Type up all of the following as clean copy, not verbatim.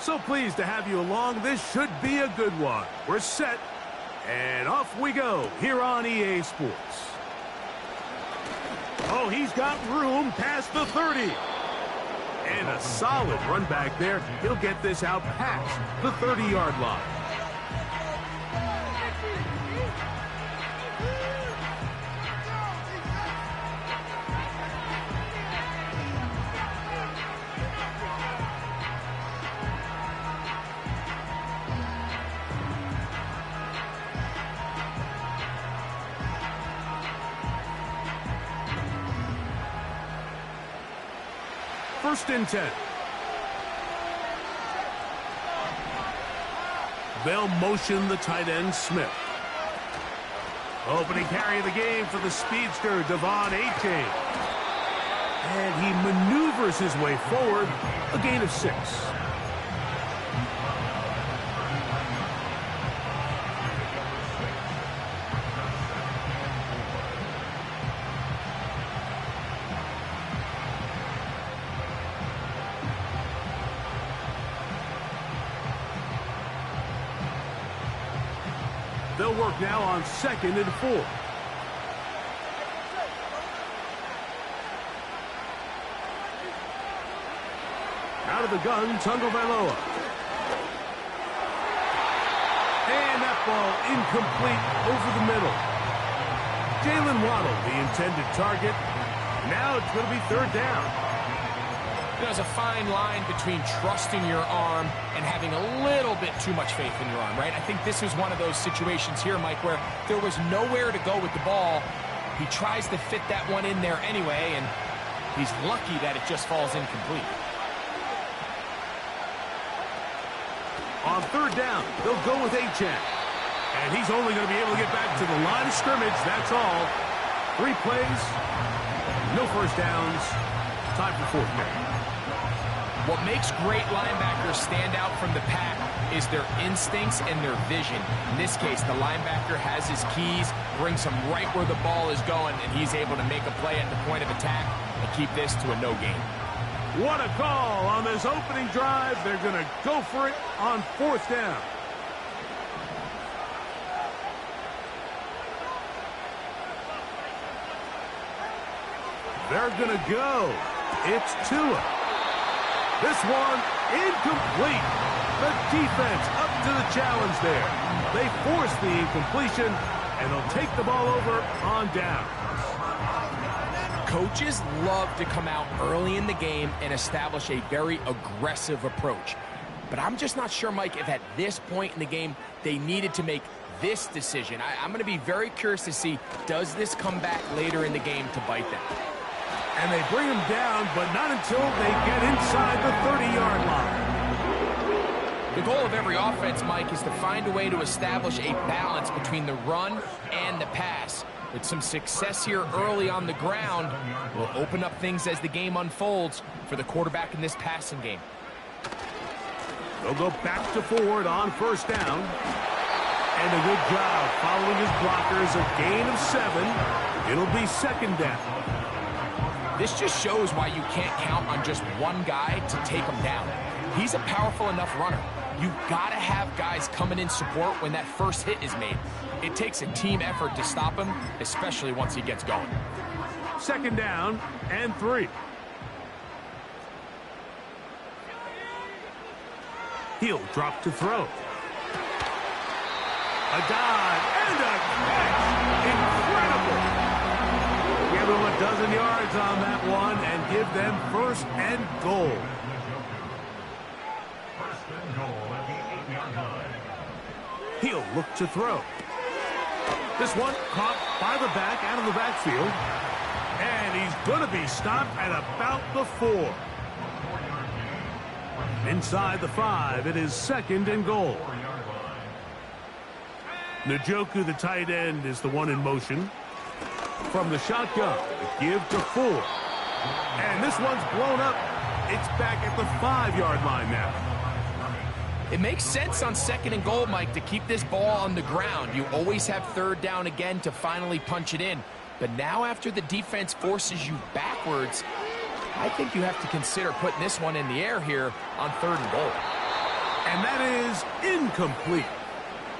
So pleased to have you along. This should be a good one. We're set, and off we go here on EA Sports. Oh, he's got room past the 30. And a solid run back there. He'll get this out past the 30-yard line. First and 10. They'll motion the tight end, Smith. Opening carry of the game for the speedster, Devon Achane. And he maneuvers his way forward, a gain of 6. They'll work now on 2nd and 4. Out of the gun, Tagovailoa. And that ball incomplete over the middle. Jalen Waddle, the intended target. Now it's going to be 3rd down. There's a fine line between trusting your arm and having a little bit too much faith in your arm, right? I think this is one of those situations here, Mike, where there was nowhere to go with the ball. He tries to fit that one in there anyway, and he's lucky that it just falls incomplete. On 3rd down, they'll go with Achane. And he's only going to be able to get back to the line of scrimmage, that's all. 3 plays, no first downs, time for 4th down. What makes great linebackers stand out from the pack is their instincts and their vision. In this case, the linebacker has his keys, brings him right where the ball is going, and he's able to make a play at the point of attack and keep this to a no gain. What a call on this opening drive. They're going to go for it on 4th down. They're going to go. It's Tua. This one incomplete. The defense up to the challenge there. They force the incompletion, and they'll take the ball over on downs. Coaches love to come out early in the game and establish a very aggressive approach. But I'm just not sure, Mike, if at this point in the game they needed to make this decision. I'm going to be very curious to see, does this come back later in the game to bite them? And they bring him down, but not until they get inside the 30-yard line. The goal of every offense, Mike, is to find a way to establish a balance between the run and the pass. With some success here early on the ground, will open up things as the game unfolds for the quarterback in this passing game. They'll go back to forward on 1st down. And a good job following his blockers, a gain of 7. It'll be 2nd down. This just shows why you can't count on just one guy to take him down. He's a powerful enough runner. You've got to have guys coming in support when that first hit is made. It takes a team effort to stop him, especially once he gets going. 2nd down and 3. He'll drop to throw. A dive and a catch. Incredible. Give them a dozen yards on that one and give them 1st and goal. 1st and goal at the 8-yard line. He'll look to throw. This one caught by the back out of the backfield. And he's going to be stopped at about the 4. Inside the 5, it is 2nd and goal. Njoku, the tight end, is the one in motion. From the shotgun, give to 4. And this one's blown up. It's back at the 5-yard line now. It makes sense on 2nd and goal, Mike, to keep this ball on the ground. You always have 3rd down again to finally punch it in. But now after the defense forces you backwards, I think you have to consider putting this one in the air here on 3rd and goal. And that is incomplete.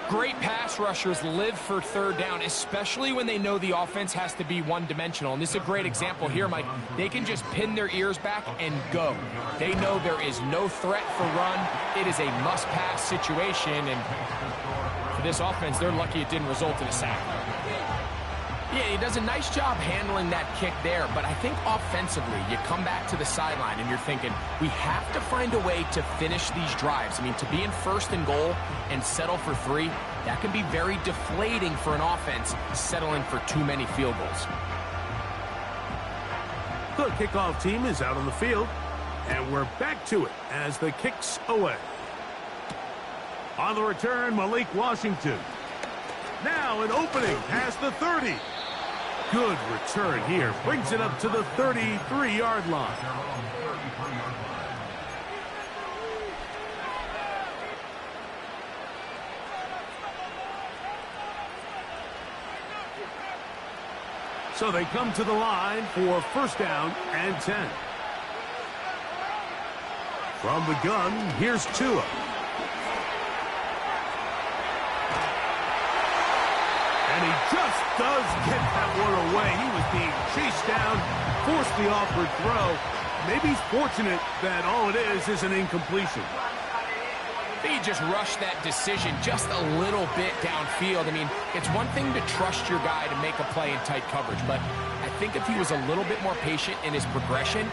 Great pass rushers live for third down, especially when they know the offense has to be one-dimensional. And this is a great example here, Mike. They can just pin their ears back and go. They know there is no threat for run. It is a must-pass situation, and for this offense, they're lucky it didn't result in a sack. Yeah, he does a nice job handling that kick there, but I think offensively, you come back to the sideline and you're thinking, we have to find a way to finish these drives. I mean, to be in first and goal and settle for 3, that can be very deflating for an offense settling for too many field goals. The kickoff team is out on the field, and we're back to it as the kick's away. On the return, Malik Washington. Now an opening past the 30. Good return here. Brings it up to the 33-yard line. So they come to the line for first down and 10. From the gun, here's Tua. And he just does get that one away. He was being chased down, forced the awkward throw. Maybe he's fortunate that all it is an incompletion. I think he just rushed that decision just a little bit downfield. I mean, it's one thing to trust your guy to make a play in tight coverage, but I think if he was a little bit more patient in his progression,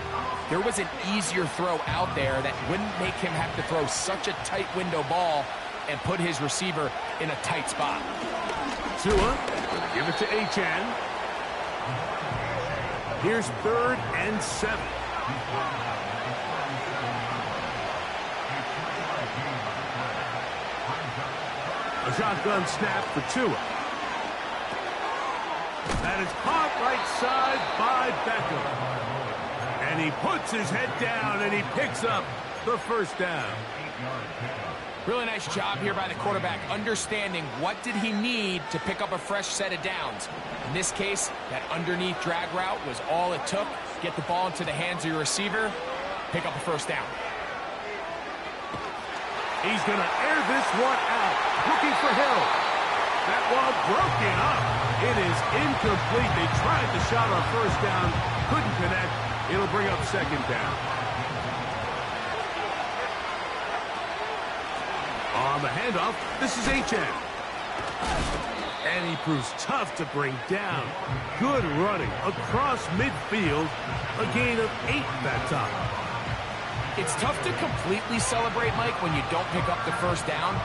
there was an easier throw out there that wouldn't make him have to throw such a tight window ball and put his receiver in a tight spot. Tua, give it to Achan. Here's 3rd and 7. A shotgun snap for Tua. That is caught right side by Beckham. And he puts his head down and he picks up the first down. Really nice job here by the quarterback, understanding what did he need to pick up a fresh set of downs. In this case, that underneath drag route was all it took. Get the ball into the hands of your receiver, pick up a first down. He's going to air this one out, looking for Hill. That one broken up. It is incomplete. They tried the shot on first down, couldn't connect. It'll bring up second down. On the handoff, this is Achan. And he proves tough to bring down. Good running across midfield. A gain of 8 that time. It's tough to completely celebrate, Mike, when you don't pick up the first down,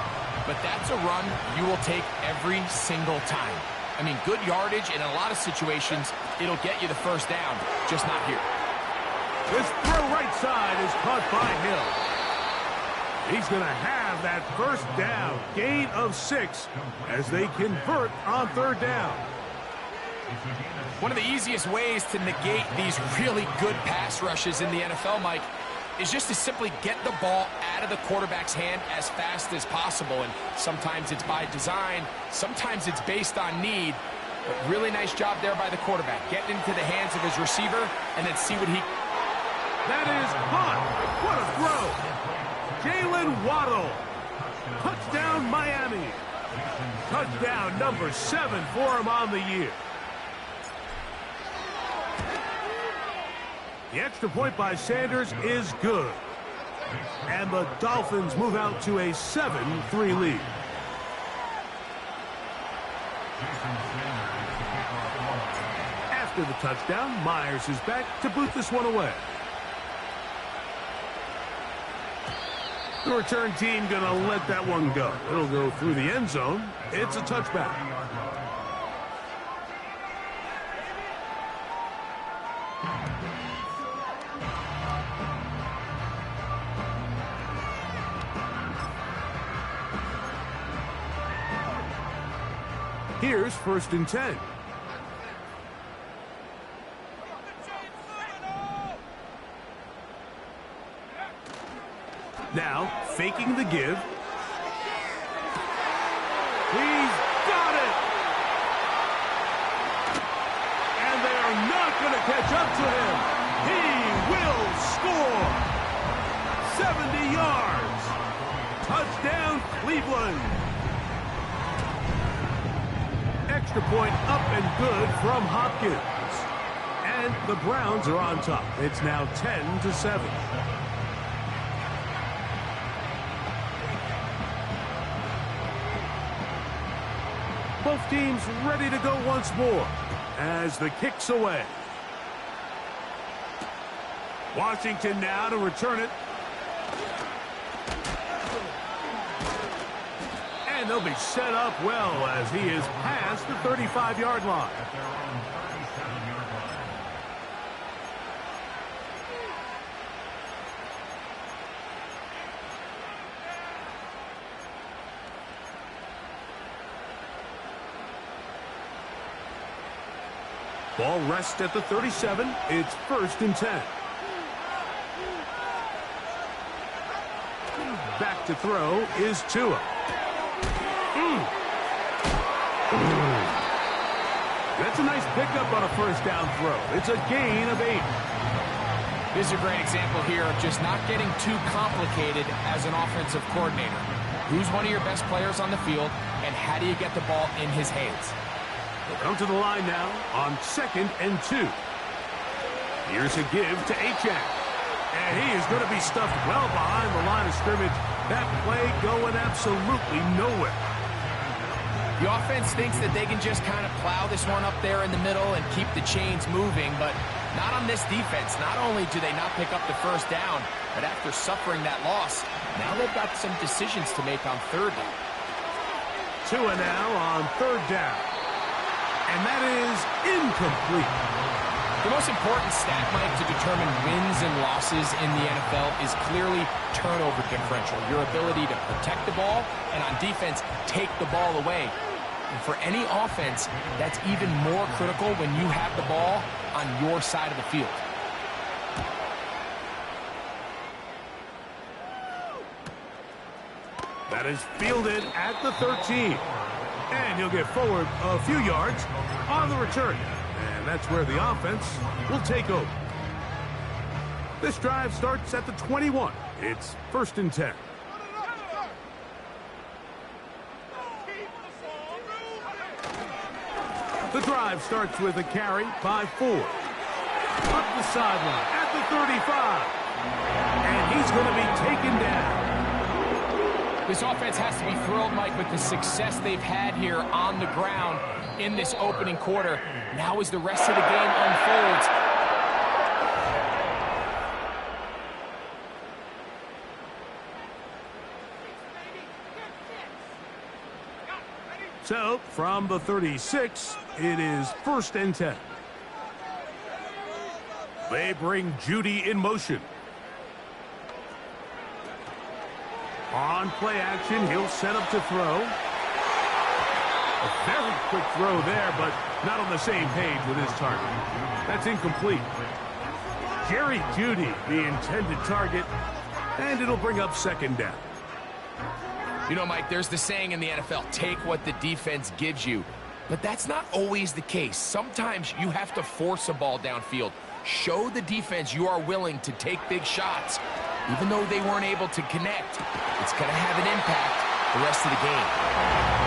but that's a run you will take every single time. I mean, good yardage in a lot of situations, it'll get you the first down, just not here. This throw right side is caught by Hill. He's going to have that first down, gain of 6, as they convert on third down. One of the easiest ways to negate these really good pass rushes in the NFL, Mike, is just to simply get the ball out of the quarterback's hand as fast as possible. And sometimes it's by design, sometimes it's based on need. But really nice job there by the quarterback, getting into the hands of his receiver and then see what he... That is caught. What a throw. Jalen Waddle. Touchdown, Miami. Touchdown number 7 for him on the year. The extra point by Sanders is good. And the Dolphins move out to a 7-3 lead. After the touchdown, Myers is back to boot this one away. The return team going to let that one go. It'll go through the end zone. It's a touchback. Here's 1st and 10. Now, faking the give. He's got it! And they are not going to catch up to him. He will score! 70 yards! Touchdown, Cleveland. Extra point up and good from Hopkins. And the Browns are on top. It's now 10-7. Both teams ready to go once more as the kick's away. Washington now to return it. And they'll be set up well as he is past the 35-yard line. Ball rests at the 37. It's 1st and 10. Back to throw is Tua. That's a nice pickup on a 1st down throw. It's a gain of 8. This is a great example here of just not getting too complicated as an offensive coordinator. Who's one of your best players on the field, and how do you get the ball in his hands? They'll come to the line now on 2nd and 2. Here's a give to Achane. And he is going to be stuffed well behind the line of scrimmage. That play going absolutely nowhere. The offense thinks that they can just kind of plow this one up there in the middle and keep the chains moving, but not on this defense. Not only do they not pick up the 1st down, but after suffering that loss, now they've got some decisions to make on 3rd down. Tua now on 3rd down. And that is incomplete. The most important stat, Mike, to determine wins and losses in the NFL is clearly turnover differential. Your ability to protect the ball and on defense, take the ball away. And for any offense, that's even more critical when you have the ball on your side of the field. That is fielded at the 13. And he'll get forward a few yards on the return. And that's where the offense will take over. This drive starts at the 21. It's 1st and 10. The drive starts with a carry by 4. Up the sideline at the 35. And he's going to be taken down. This offense has to be thrilled, Mike, with the success they've had here on the ground in this opening quarter. Now as the rest of the game unfolds, so from the 36, it is 1st and 10. They bring Judy in motion. On play action, he'll set up to throw. A very quick throw there, but not on the same page with his target. That's incomplete. Jerry Judy, the intended target, and it'll bring up 2nd down. you know, Mike, there's the saying in the NFL, take what the defense gives you. But that's not always the case. Sometimes you have to force a ball downfield. Show the defense you are willing to take big shots. Even though they weren't able to connect, it's going to have an impact the rest of the game.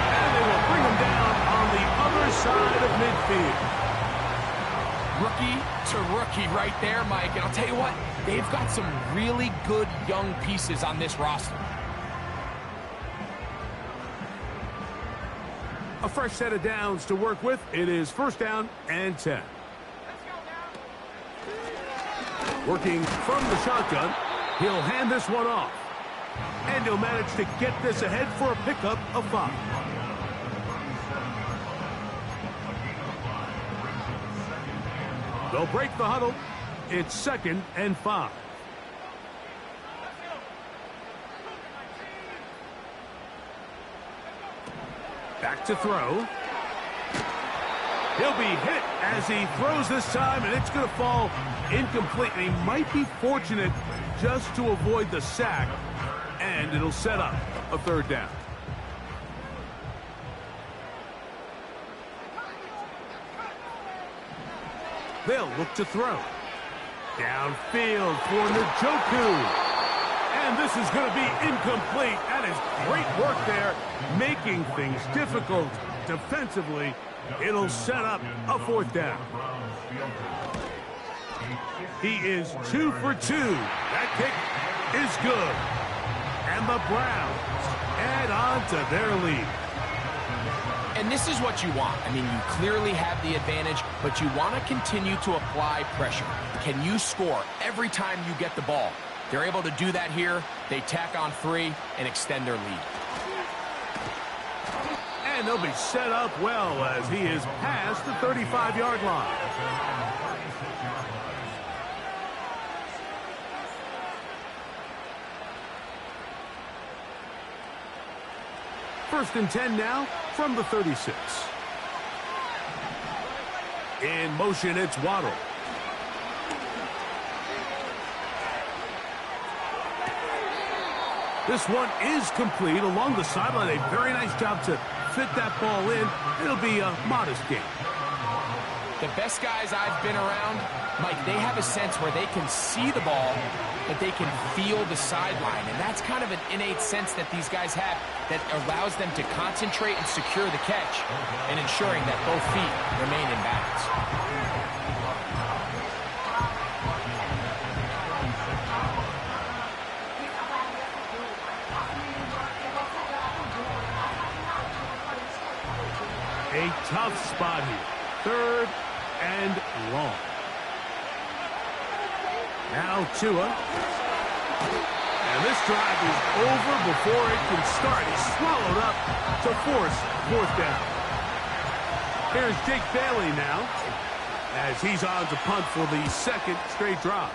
And they will bring him down on the other side of midfield. Rookie to rookie right there, Mike. And I'll tell you what, they've got some really good young pieces on this roster. A fresh set of downs to work with. It is 1st down and 10. Working from the shotgun, he'll hand this one off. And he'll manage to get this ahead for a pickup of 5. They'll break the huddle. It's 2nd and 5. Back to throw. He'll be hit as he throws this time, and it's going to fall incomplete. And he might be fortunate just to avoid the sack, and it'll set up a 3rd down. They'll look to throw. Downfield for Njoku. And this is going to be incomplete. That is great work there, making things difficult defensively. It'll set up a 4th down. He is 2 for 2. That kick is good. And the Browns add on to their lead. And this is what you want. I mean, you clearly have the advantage, but you want to continue to apply pressure. Can you score every time you get the ball? They're able to do that here. They tack on 3 and extend their lead. And they'll be set up well as he is past the 35-yard line. First and 10 now from the 36. In motion, it's Waddle. This one is complete along the sideline. A very nice job to fit that ball in. It'll be a modest gain. The best guys I've been around, Mike, they have a sense where they can see the ball, but they can feel the sideline. And that's kind of an innate sense that these guys have that allows them to concentrate and secure the catch and ensuring that both feet remain in balance. A tough spot here. 3rd and long. Now Tua. And this drive is over before it can start. He's swallowed up to force 4th down. Here's Jake Bailey now as he's on to punt for the 2nd straight drive.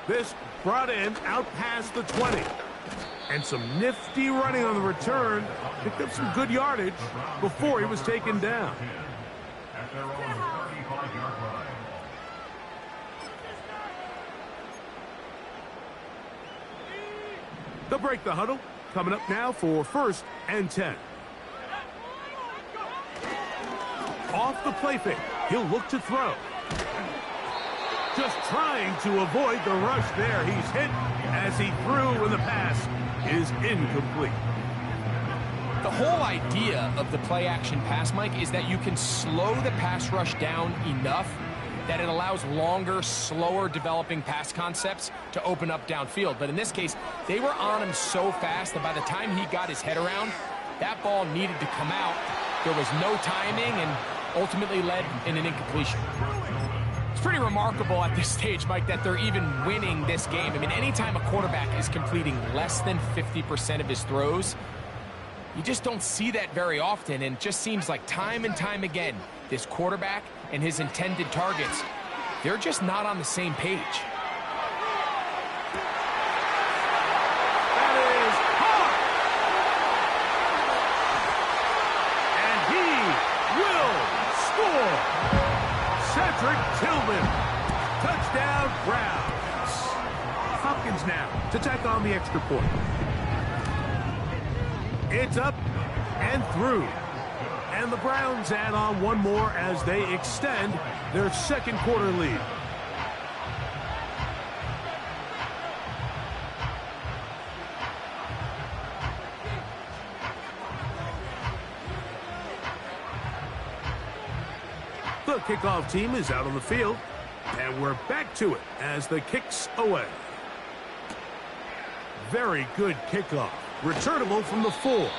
This brought in out past the 20. And some nifty running on the return. Picked up some good yardage before he was taken down. They'll break the huddle. Coming up now for 1st and 10. Off the play fake. He'll look to throw. Just trying to avoid the rush there. He's hit as he threw, and the pass is incomplete. The whole idea of the play-action pass, Mike, is that you can slow the pass rush down enough that it allows longer, slower developing pass concepts to open up downfield. But in this case, they were on him so fast that by the time he got his head around, that ball needed to come out. There was no timing and ultimately led in an incompletion. It's pretty remarkable at this stage, Mike, that they're even winning this game. I mean, anytime a quarterback is completing less than 50% of his throws, you just don't see that very often, and it just seems like time and time again, this quarterback and his intended targets, they're just not on the same page. That is hard! And he will score! Cedric Tillman, touchdown Browns. Hopkins now to tack on the extra point. It's up and through. And the Browns add on one more as they extend their 2nd quarter lead. The kickoff team is out on the field, and we're back to it as the kick's away. Very good kickoff. Returnable from the 4.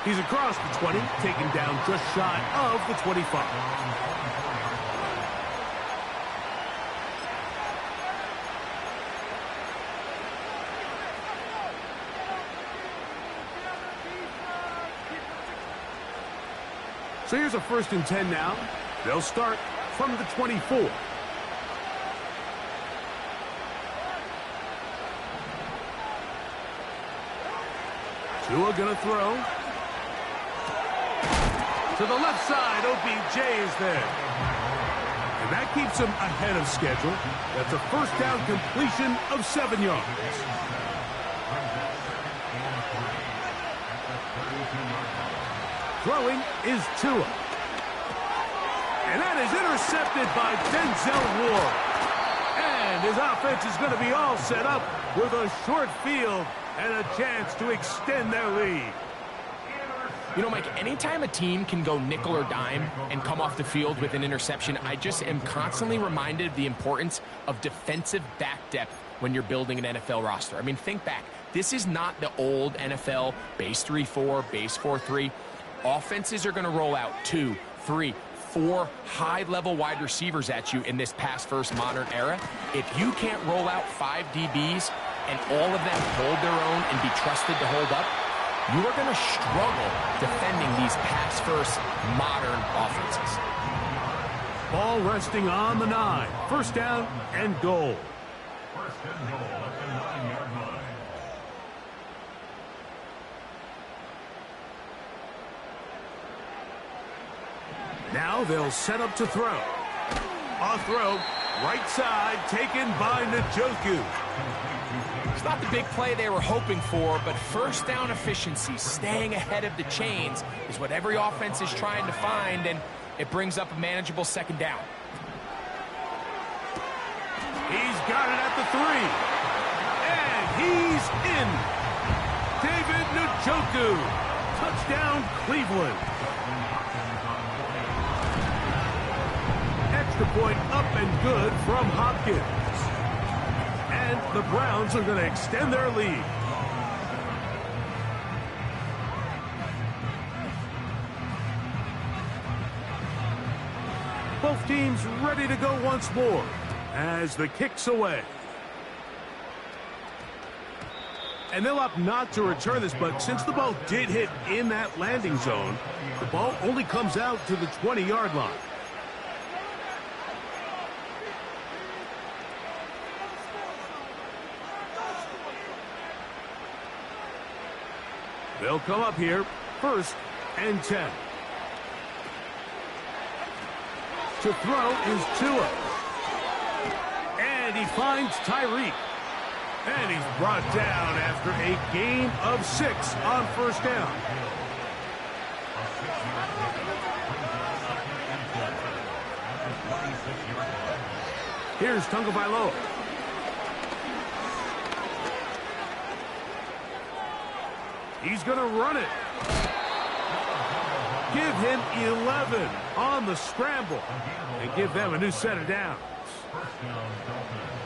He's across the 20, taken down just shy of the 25. So here's a 1st and 10 now. They'll start from the 24. Tua gonna throw. To the left side, OBJ is there. And that keeps him ahead of schedule. That's a 1st down completion of 7 yards. Throwing is Tua. And that is intercepted by Denzel Ward. And And his offense is going to be all set up with a short field and a chance to extend their lead. You know, Mike, anytime a team can go nickel or dime and come off the field with an interception, I just am constantly reminded of the importance of defensive back depth when you're building an NFL roster. I mean, think back. This is not the old NFL base 3-4, base 4-3. Offenses are going to roll out 2, 3, 4 high-level wide receivers at you in this pass-first modern era. If you can't roll out 5 DBs and all of them hold their own and be trusted to hold up, you are going to struggle defending these pass-first modern offenses. Ball resting on the 9. First down and goal. First and goal at the 9-yard line. Now they'll set up to throw. A throw, right side, taken by Njoku. It's not the big play they were hoping for, but first down efficiency, staying ahead of the chains, is what every offense is trying to find, and it brings up a manageable second down. He's got it at the 3. And he's in. David Njoku. Touchdown, Cleveland. Extra point up and good from Hopkins. And the Browns are going to extend their lead. Both teams ready to go once more as the kick's away. And they'll opt not to return this, but since the ball did hit in that landing zone, the ball only comes out to the 20-yard line. They'll come up here, 1st and 10. To throw is Tua. And he finds Tyreek. And he's brought down after a gain of 6 on first down. Here's Tagovailoa. He's going to run it. Give him 11 on the scramble and give them a new set of downs.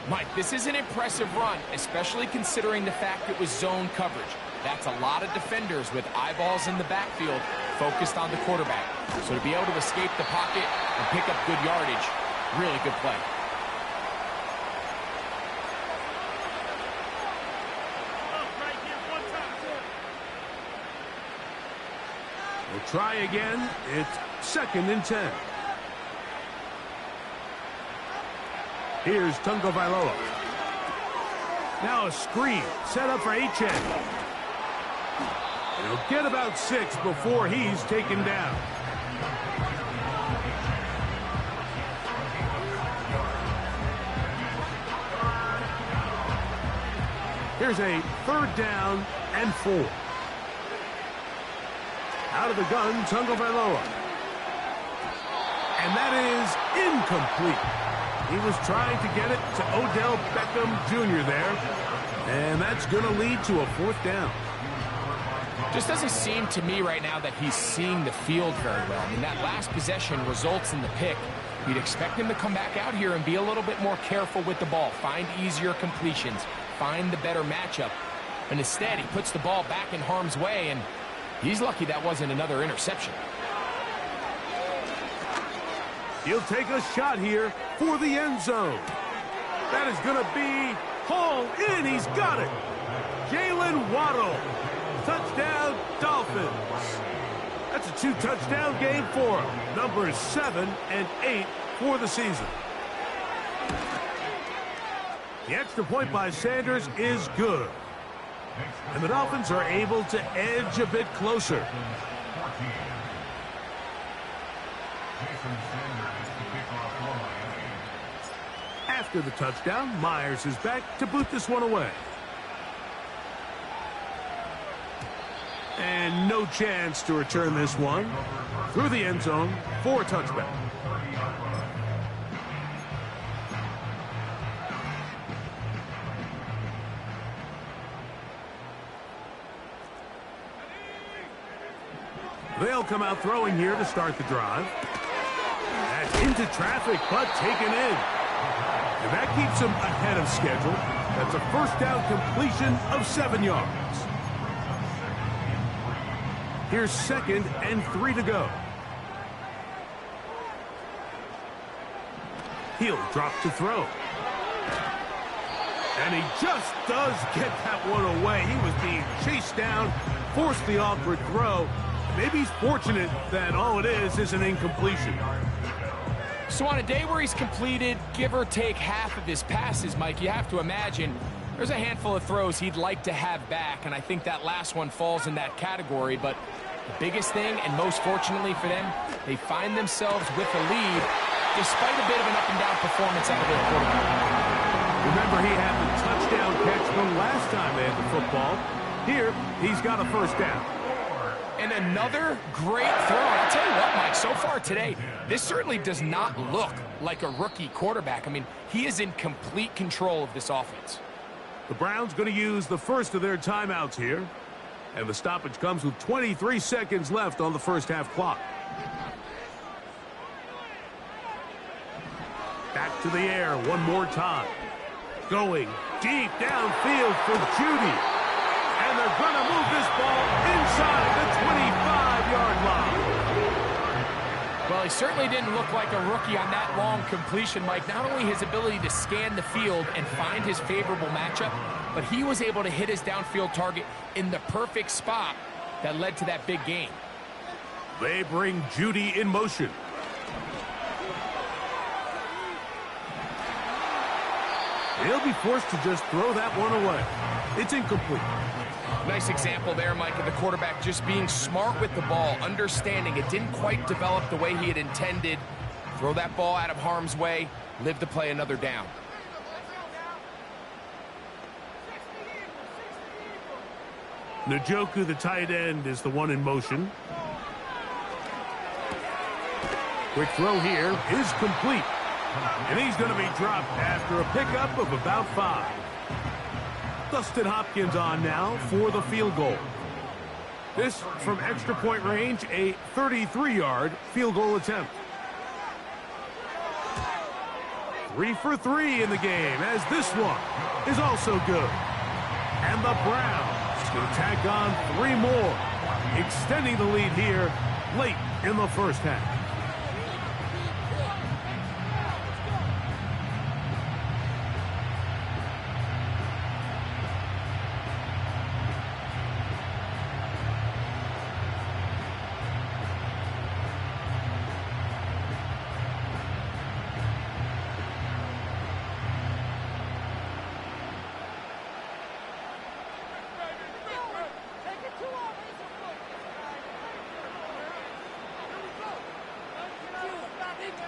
Mike, this is an impressive run, especially considering the fact it was zone coverage. That's a lot of defenders with eyeballs in the backfield focused on the quarterback. So to be able to escape the pocket and pick up good yardage, really good play. We'll try again. It's 2nd and 10. Here's Tagovailoa. Now a screen set up for Achane. He'll get about 6 before he's taken down. Here's a 3rd down and 4. Out of the gun, Tagovailoa. And that is incomplete. He was trying to get it to Odell Beckham Jr. there. And that's going to lead to a 4th down. Just doesn't seem to me right now that he's seeing the field very well. I mean, that last possession results in the pick. You'd expect him to come back out here and be a little bit more careful with the ball, find easier completions, find the better matchup. And instead, he puts the ball back in harm's way, and he's lucky that wasn't another interception. He'll take a shot here for the end zone. That is going to be hauled in. He's got it. Jalen Waddle. Touchdown, Dolphins. That's a 2-touchdown game for him. Numbers 7 and 8 for the season. The extra point by Sanders is good. And the Dolphins are able to edge a bit closer. After the touchdown, Myers is back to boot this one away. And no chance to return this one. Through the end zone for a touchback. They'll come out throwing here to start the drive. That's into traffic, but taken in. And that keeps him ahead of schedule. That's a first down completion of 7 yards. Here's 2nd and 3 to go. He'll drop to throw. And he just does get that one away. He was being chased down, forced the awkward throw. Maybe he's fortunate that all it is an incompletion. So on a day where he's completed, give or take half of his passes, Mike, you have to imagine there's a handful of throws he'd like to have back, and I think that last one falls in that category. But the biggest thing, and most fortunately for them, they find themselves with a lead despite a bit of an up-and-down performance out of their quarterback. Remember, he had the touchdown catch the last time they had the football. Here, he's got a first down. And another great throw. I'll tell you what, Mike, so far today, this certainly does not look like a rookie quarterback. I mean, he is in complete control of this offense. The Browns going to use the first of their timeouts here. And the stoppage comes with 23 seconds left on the first half clock. Back to the air one more time. Going deep downfield for Judy. And they're going to move this ball inside the 25-yard line. Well, he certainly didn't look like a rookie on that long completion, Mike. Not only his ability to scan the field and find his favorable matchup, but he was able to hit his downfield target in the perfect spot that led to that big gain. They bring Judy in motion. He'll be forced to just throw that one away. It's incomplete. Nice example there, Mike, of the quarterback just being smart with the ball, understanding it didn't quite develop the way he had intended. Throw that ball out of harm's way, live to play another down. Njoku, the tight end, is the one in motion. Quick throw here is complete. And he's going to be dropped after a pickup of about 5. Dustin Hopkins on now for the field goal. This from extra point range, a 33-yard field goal attempt. 3 for 3 in the game, as this one is also good. And the Browns going to tack on 3 more, extending the lead here late in the first half.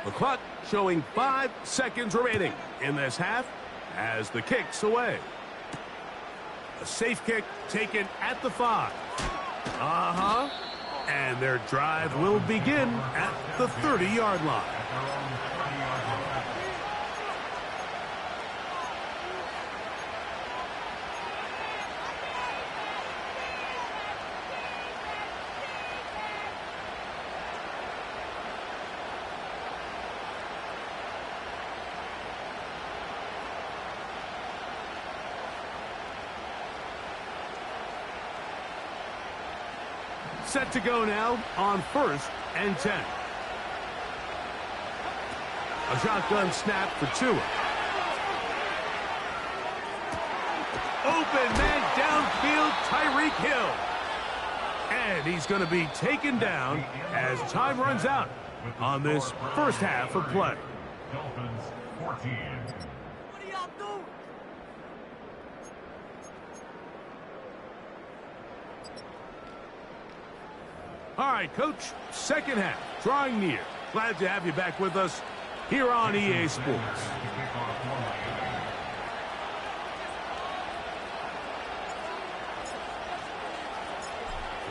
The clock showing 5 seconds remaining in this half as the kick's away. A safe kick taken at the 5. And their drive will begin at the 30-yard line. Set to go now on 1st and 10. A shotgun snap for Tua. Open man downfield, Tyreek Hill. And he's going to be taken down as time runs out on this first half of play. Dolphins 14. What are y'all doing? All right, Coach, second half, drawing near. Glad to have you back with us here on EA Sports.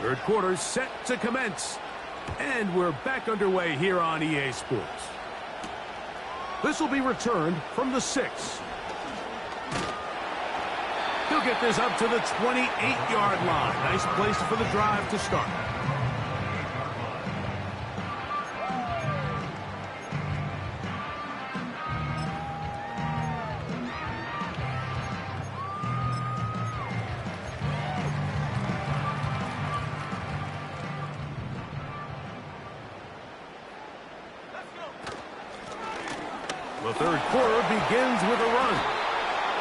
Third quarter set to commence. And we're back underway here on EA Sports. This will be returned from the 6. He'll get this up to the 28-yard line. Nice place for the drive to start. third quarter begins with a run.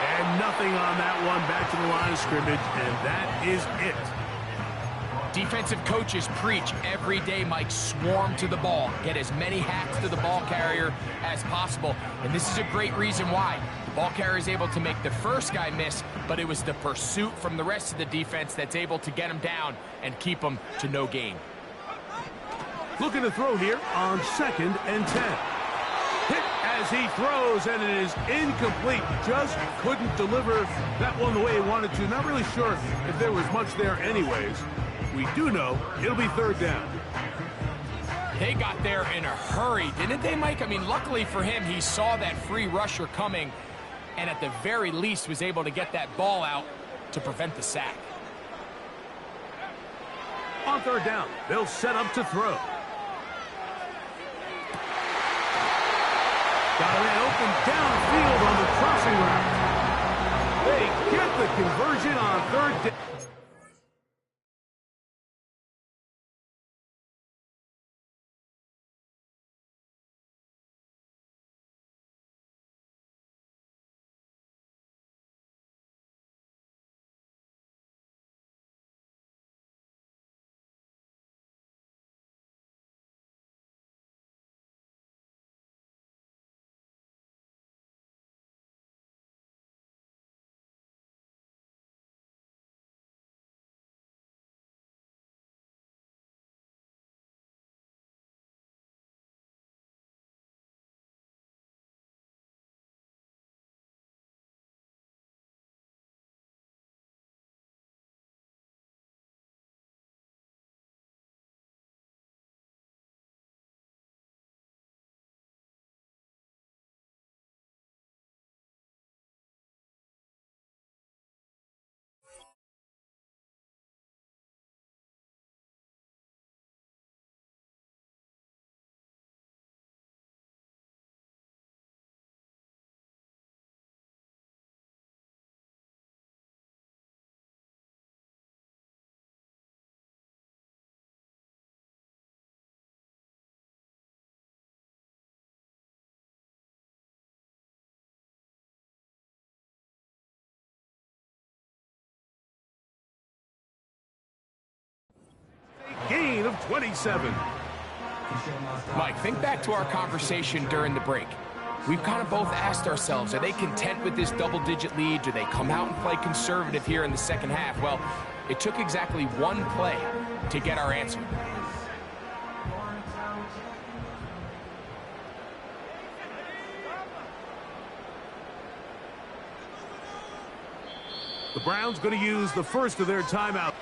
And nothing on that one. Back to the line of scrimmage, and that is it. Defensive coaches preach every day, Mike, swarm to the ball. Get as many hacks to the ball carrier as possible. And this is a great reason why. The ball carrier is able to make the first guy miss, but it was the pursuit from the rest of the defense that's able to get him down and keep him to no gain. Looking to throw here on 2nd and 10. Hit as he throws, and it is incomplete. Just couldn't deliver that one the way he wanted to. Not really sure if there was much there anyways. We do know it'll be 3rd down. They got there in a hurry, didn't they, Mike? I mean, luckily for him, he saw that free rusher coming and at the very least was able to get that ball out to prevent the sack. On 3rd down, they'll set up to throw. Got a man open downfield on the crossing route. They get the conversion on 3rd down. Gain of 27. Mike, think back to our conversation during the break. We've kind of both asked ourselves, are they content with this double-digit lead? Do they come out and play conservative here in the second half? Well, it took exactly one play to get our answer. The Browns going to use the first of their timeouts.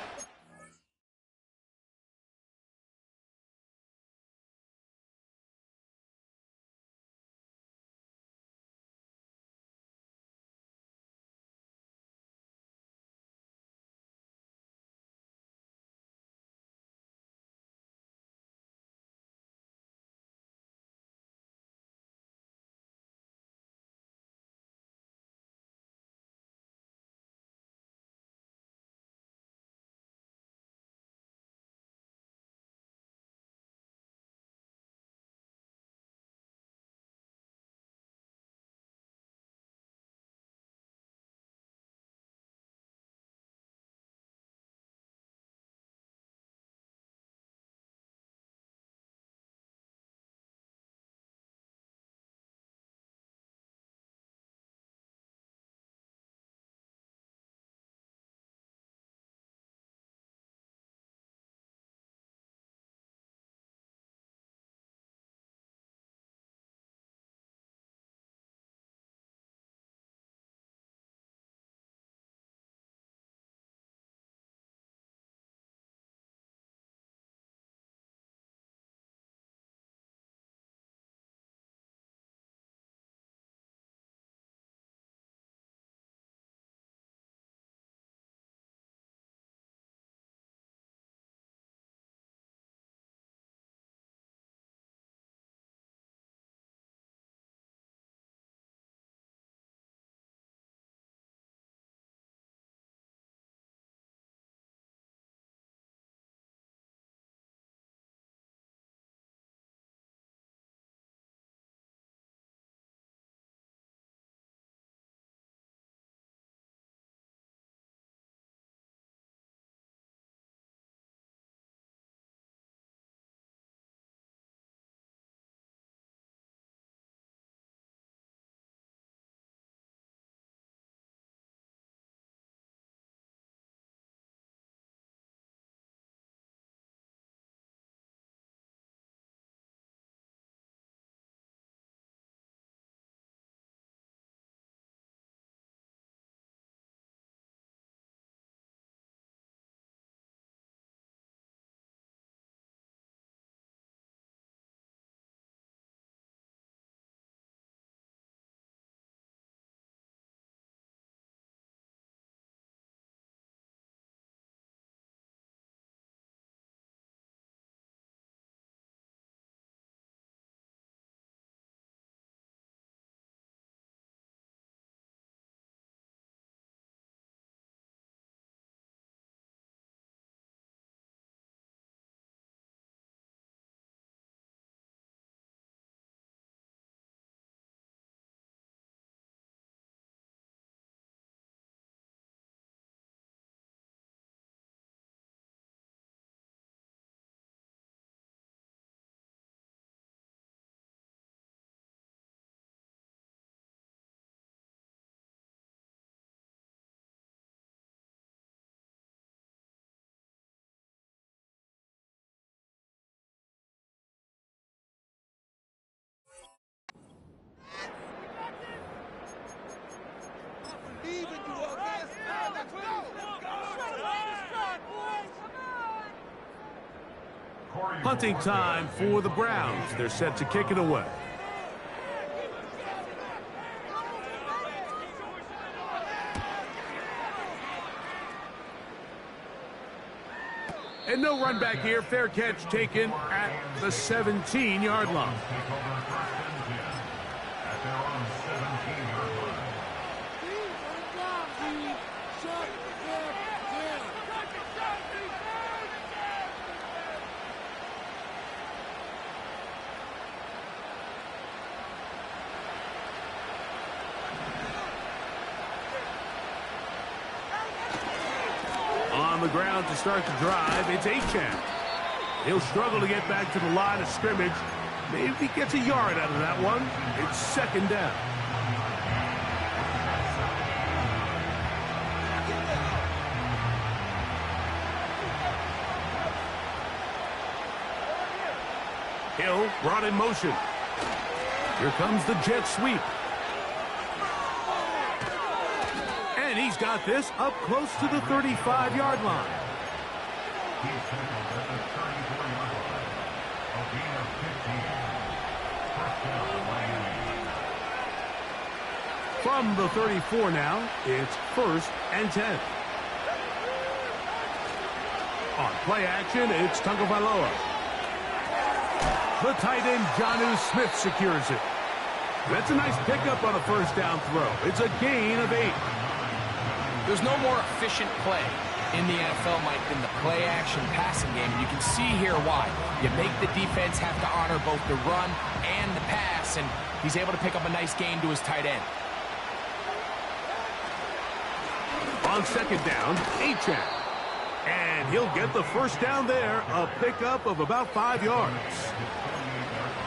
Punting time for the Browns. They're set to kick it away. And no run back here. Fair catch taken at the 17-yard line. On the ground to start the drive, it's Achane. He'll struggle to get back to the line of scrimmage. Maybe he gets a yard out of that one. It's second down. Hill brought in motion. Here comes the jet sweep. And he's got this up close to the 35-yard line. From the 34 now, it's 1st and 10. On play action, it's Tagovailoa. The tight end, Jonnu Smith, secures it. That's a nice pickup on a first down throw. It's a gain of 8. There's no more efficient play in the NFL, Mike, than the play-action passing game. You can see here why. You make the defense have to honor both the run and the pass, and he's able to pick up a nice gain to his tight end. On second down, Achane. And he'll get the first down there, a pickup of about 5 yards.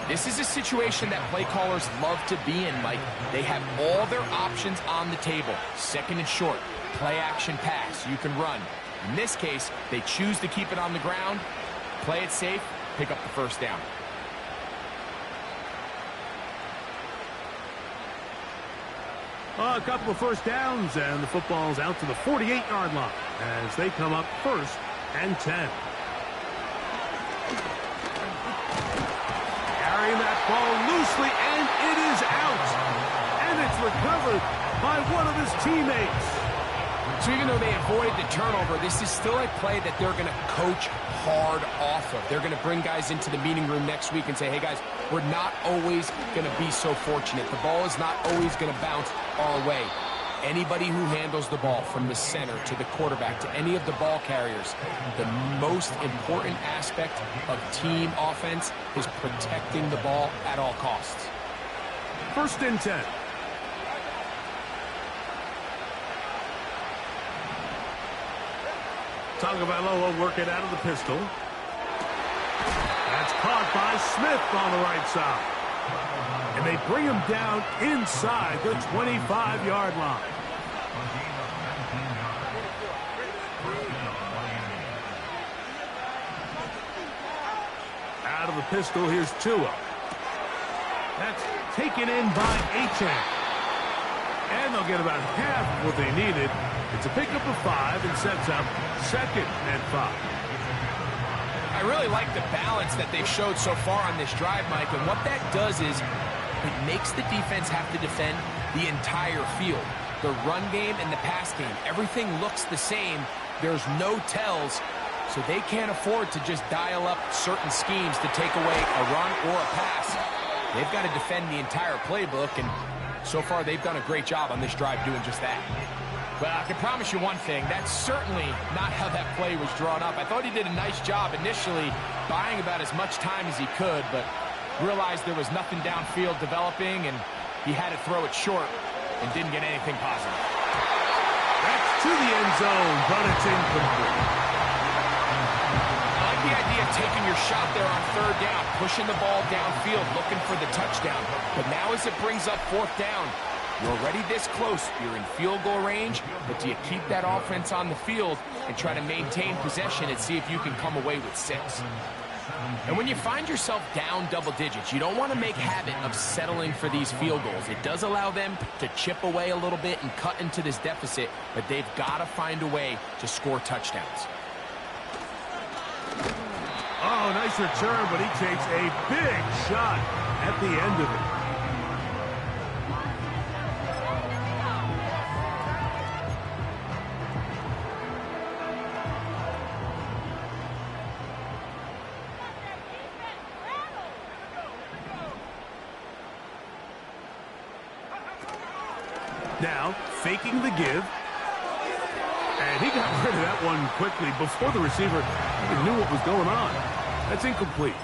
This is a situation that play callers love to be in, Mike. They have all their options on the table. Second and short, play action pass, you can run. In this case, they choose to keep it on the ground, play it safe, pick up the first down. A couple of first downs, and the football's out to the 48-yard line as they come up 1st and 10. Carrying that ball loosely, and it is out. And it's recovered by one of his teammates. So even though they avoided the turnover, this is still a play that they're going to coach hard off of. They're going to bring guys into the meeting room next week and say, hey, guys, we're not always going to be so fortunate. The ball is not always going to bounce our way. Anybody who handles the ball from the center to the quarterback to any of the ball carriers, the most important aspect of team offense is protecting the ball at all costs. 1st and 10. Tagovailoa working out of the pistol. That's caught by Smith on the right side. And they bring him down inside the 25-yard line. Out of the pistol, here's Tua. That's taken in by Achane. And they'll get about half of what they needed. It's a pickup of 5 and sets up 2nd and 5. I really like the balance that they've showed so far on this drive, Mike, and what that does is it makes the defense have to defend the entire field. The run game and the pass game, everything looks the same. There's no tells, so they can't afford to just dial up certain schemes to take away a run or a pass. They've got to defend the entire playbook, and so far they've done a great job on this drive doing just that. Well, I can promise you one thing, that's certainly not how that play was drawn up. I thought he did a nice job initially buying about as much time as he could, but realized there was nothing downfield developing, and he had to throw it short and didn't get anything positive. That's to the end zone, but it's incomplete. I like the idea of taking your shot there on 3rd down, pushing the ball downfield, looking for the touchdown. But now as it brings up 4th down, you're already this close. You're in field goal range, but do you keep that offense on the field and try to maintain possession and see if you can come away with 6? And when you find yourself down double digits, you don't want to make habit of settling for these field goals. It does allow them to chip away a little bit and cut into this deficit, but they've got to find a way to score touchdowns. Oh, nice return, but he takes a big shot at the end of it. Now, faking the give. And he got rid of that one quickly before the receiver even knew what was going on. That's incomplete.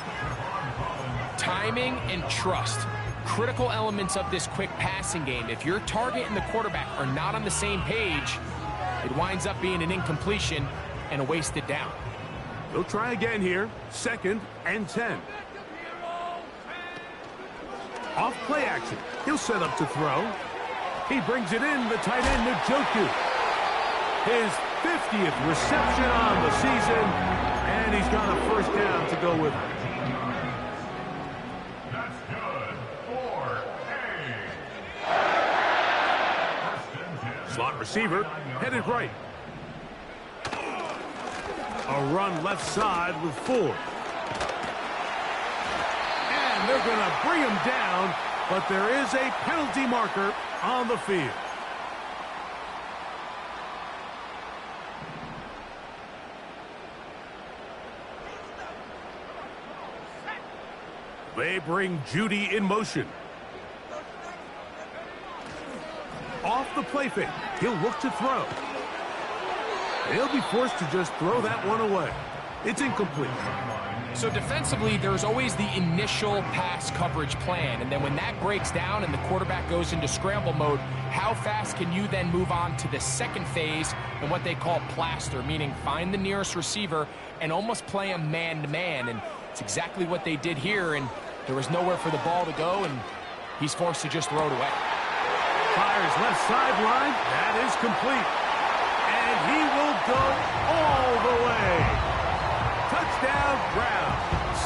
Timing and trust. Critical elements of this quick passing game. If your target and the quarterback are not on the same page, it winds up being an incompletion and a wasted down. They'll try again here. 2nd and 10. Off play action. He'll set up to throw. He brings it in, the tight end, Njoku. His 50th reception on the season, and he's got a first down to go with it. That's good. 4A. Slot receiver, headed right. A run left side with Ford. And they're going to bring him down, but there is a penalty marker on the field. They bring Judy in motion. Off the play fake. He'll look to throw. He'll be forced to just throw that one away. It's incomplete. So defensively, there's always the initial pass coverage plan, and then when that breaks down and the quarterback goes into scramble mode, how fast can you then move on to the second phase and what they call plaster, meaning find the nearest receiver and almost play him man-to-man, and it's exactly what they did here, and there was nowhere for the ball to go, and he's forced to just throw it away. Fires left sideline. That is complete. And he will go all the way. Touchdown, Browns.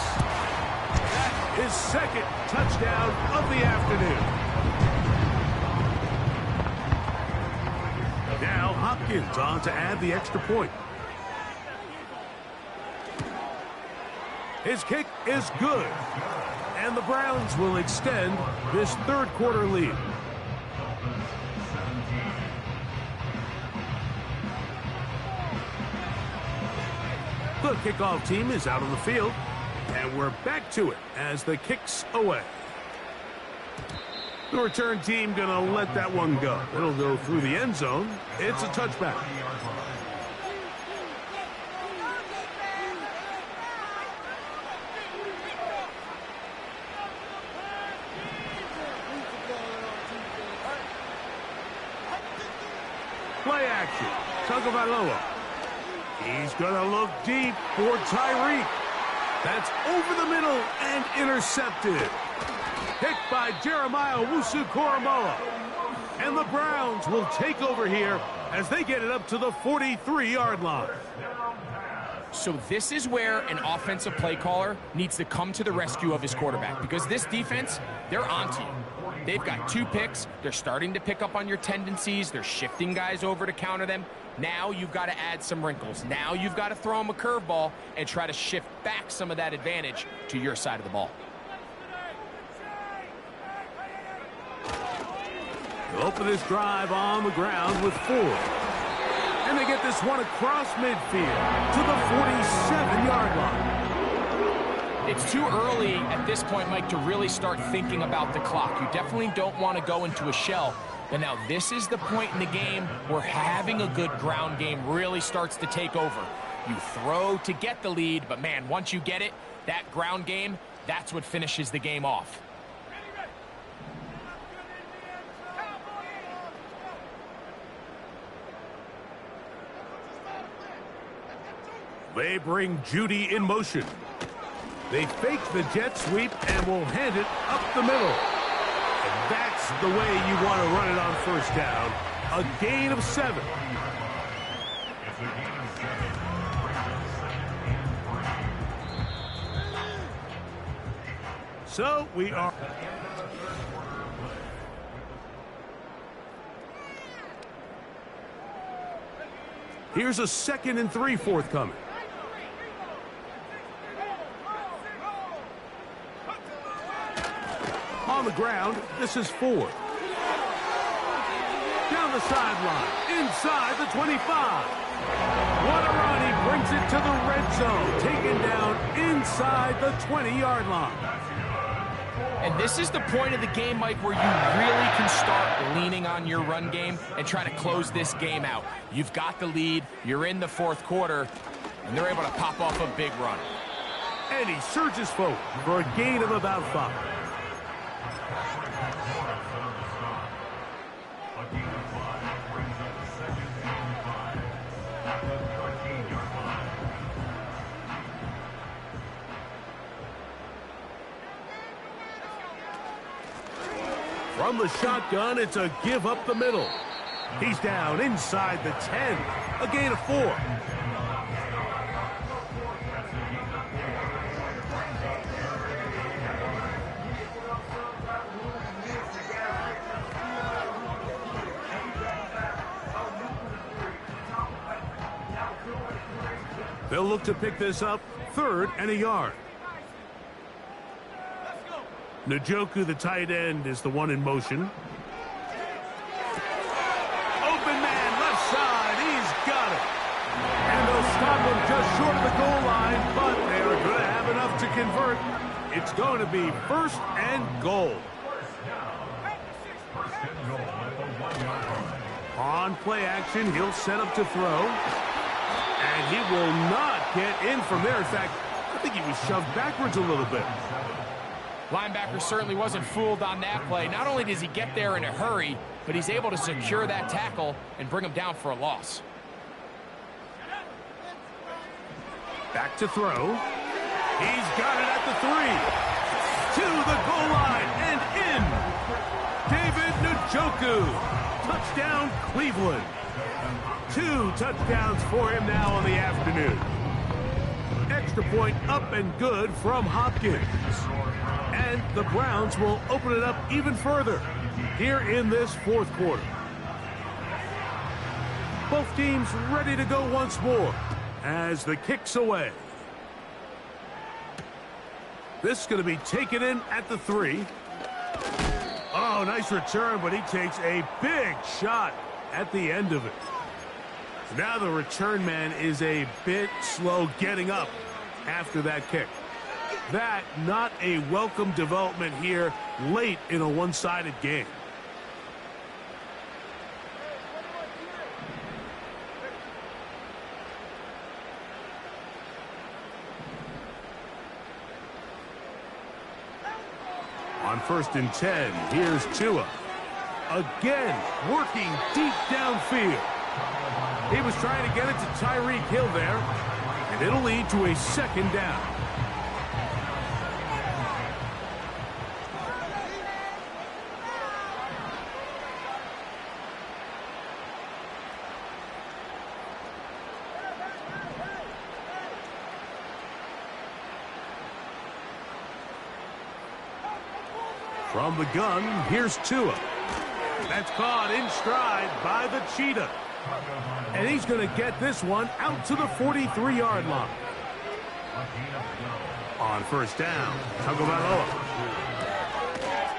That is 2nd touchdown of the afternoon. Now Hopkins on to add the extra point. His kick is good. And the Browns will extend this 3rd quarter lead. The kickoff team is out on the field, and we're back to it as the kick's away. The return team gonna let that one go. It'll go through the end zone. It's a touchback. Play action. Tagovailoa. He's going to look deep for Tyreek. That's over the middle and intercepted. Picked by Jeremiah Owusu-Koramoah. And the Browns will take over here as they get it up to the 43-yard line. So this is where an offensive play caller needs to come to the rescue of his quarterback, because this defense, they're onto you. They've got 2 picks. They're starting to pick up on your tendencies. They're shifting guys over to counter them. Now you've got to add some wrinkles. Now you've got to throw them a curveball and try to shift back some of that advantage to your side of the ball. They'll open this drive on the ground with Ford. And they get this one across midfield to the 47-yard line. It's too early at this point, Mike, to really start thinking about the clock. You definitely don't want to go into a shell. But now this is the point in the game where having a good ground game really starts to take over. You throw to get the lead, but man, once you get it, that ground game, that's what finishes the game off. They bring Judy in motion. They fake the jet sweep and will hand it up the middle. And that's the way you want to run it on first down. A gain of 7. It's a gain of 7. So we are... Here's a 2nd and 3 forthcoming. on the ground. This is 4. Down the sideline, inside the 25. What a run. He brings it to the red zone. Taken down inside the 20-yard line. And this is the point of the game, Mike, where you really can start leaning on your run game and try to close this game out. You've got the lead. You're in the fourth quarter, and they're able to pop off a big run. And he surges forward for a gain of about 5. From the shotgun, it's a give up the middle. He's down inside the 10. A gain of 4. They'll look to pick this up, 3rd and a yard. Njoku, the tight end, is the one in motion. Open man, left side, he's got it. And they'll stop him just short of the goal line, but they're going to have enough to convert. It's going to be 1st and goal. On play action, he'll set up to throw. And he will not get in from there. In fact, I think he was shoved backwards a little bit. Linebacker certainly wasn't fooled on that play. Not only does he get there in a hurry, but he's able to secure that tackle and bring him down for a loss. Back to throw. He's got it at the 3. To the goal line and in. David Njoku. Touchdown, Cleveland. 2 touchdowns for him now on the afternoon. Extra point up and good from Hopkins. And the Browns will open it up even further here in this fourth quarter. Both teams ready to go once more as the kick's away. This is going to be taken in at the 3. Oh, nice return, but he takes a big shot at the end of it. Now the return man is a bit slow getting up after that kick. That not a welcome development here late in a one-sided game. On 1st and 10, here's Tua. Again, working deep downfield. He was trying to get it to Tyreek Hill there, and it'll lead to a 2nd down. From the gun, here's Tua. That's caught in stride by the Cheetah. And he's going to get this one out to the 43-yard line. On 1st down, Tagovailoa.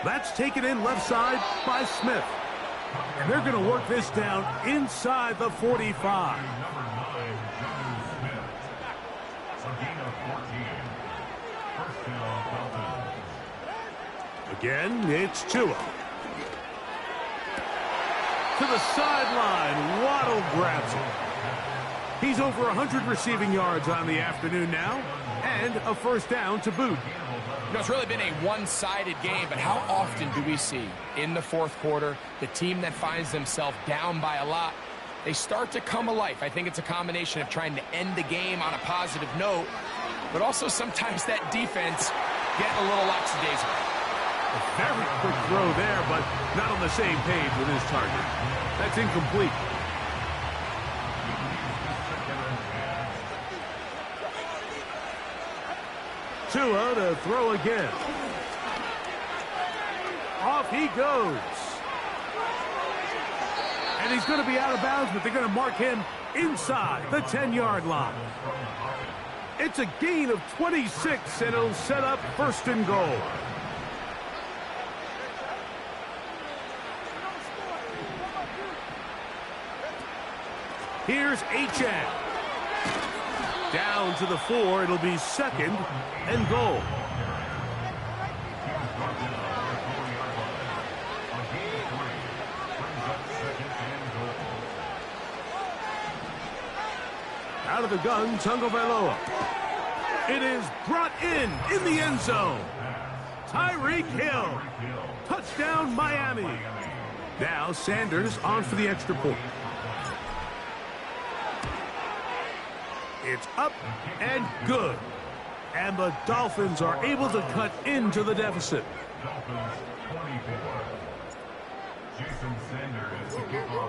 That's taken in left side by Smith. And they're going to work this down inside the 45. Again, it's Tua. To the sideline, Waddle grabs it. He's over 100 receiving yards on the afternoon now, and a 1st down to boot. You know, it's really been a one-sided game, but how often do we see in the fourth quarter the team that finds themselves down by a lot, they start to come alive. I think it's a combination of trying to end the game on a positive note, but also sometimes that defense getting a little lackadaisical. A very quick throw there, but not on the same page with his target. That's incomplete. Tua to throw again. Off he goes. And he's going to be out of bounds, but they're going to mark him inside the 10-yard line. It's a gain of 26, and it'll set up 1st and goal. Here's Achan. Down to the 4. It'll be 2nd and goal. Out of the gun, Tagovailoa. It is brought in the end zone. Tyreek Hill. Touchdown, Miami. Now Sanders on for the extra point. It's up and good. And the Dolphins are able to cut into the deficit.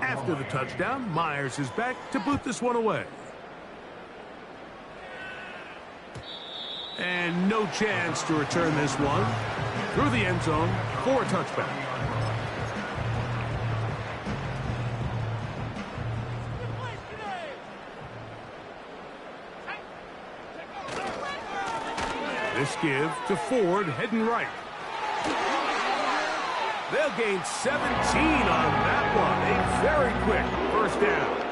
After the touchdown, Myers is back to boot this one away. And no chance to return this one through the end zone for a touchback. This give to Ford heading right. They'll gain 17 on that one. A very quick first down.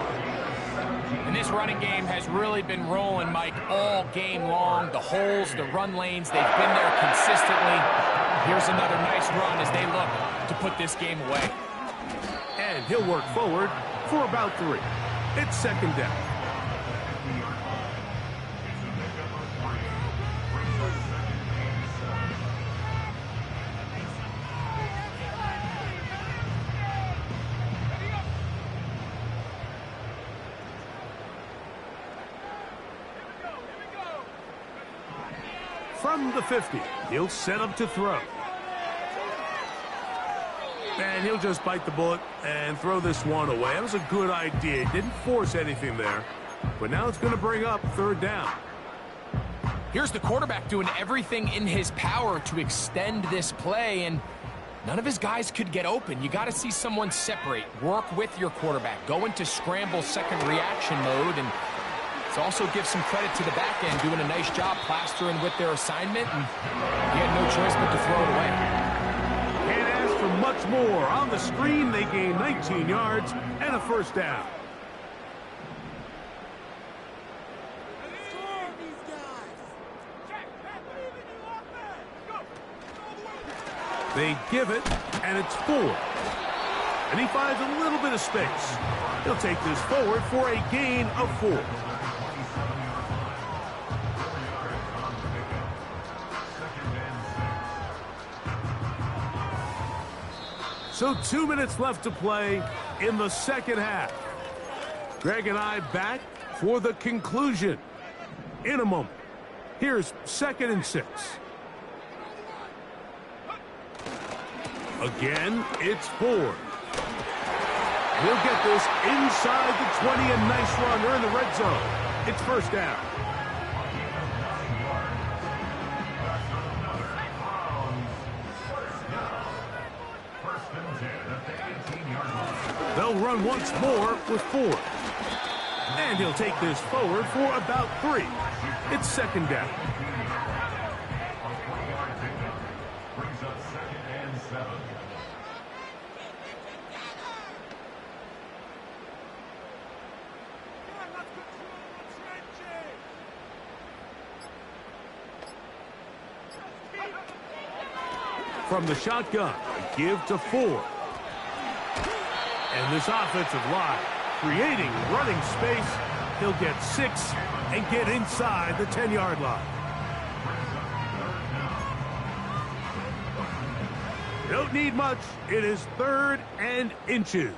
And this running game has really been rolling, Mike, all game long. The holes, the run lanes, they've been there consistently. Here's another nice run as they look to put this game away. And he'll work forward for about 3. It's 2nd down. From the 50, he'll set up to throw. And he'll just bite the bullet and throw this one away. That was a good idea. He didn't force anything there. But now it's going to bring up 3rd down. Here's the quarterback doing everything in his power to extend this play, and none of his guys could get open. You got to see someone separate, work with your quarterback, go into scramble second reaction mode, and also give some credit to the back end, doing a nice job plastering with their assignment, and he had no choice but to throw it away. Can't ask for much more. On the screen, they gain 19 yards and a 1st down. They give it, and it's 4. And he finds a little bit of space. He'll take this forward for a gain of 4. So 2 minutes left to play in the 2nd half. Greg and I back for the conclusion in a moment. Here's 2nd and 6. Again, it's Ford. He'll get this inside the 20, a nice run. They're in the red zone. It's 1st down. They'll run once more with Ford. And he'll take this forward for about 3. It's 2nd down. Brings up 2nd and 7. From the shotgun, a give to Ford. And this offensive line creating running space. He'll get 6 and get inside the 10-yard line. Don't need much. It is 3rd and inches.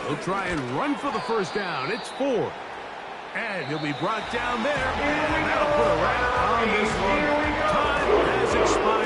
He'll try and run for the 1st down. It's 4. And he'll be brought down there. And that'll put a wrap on this one. Time has expired.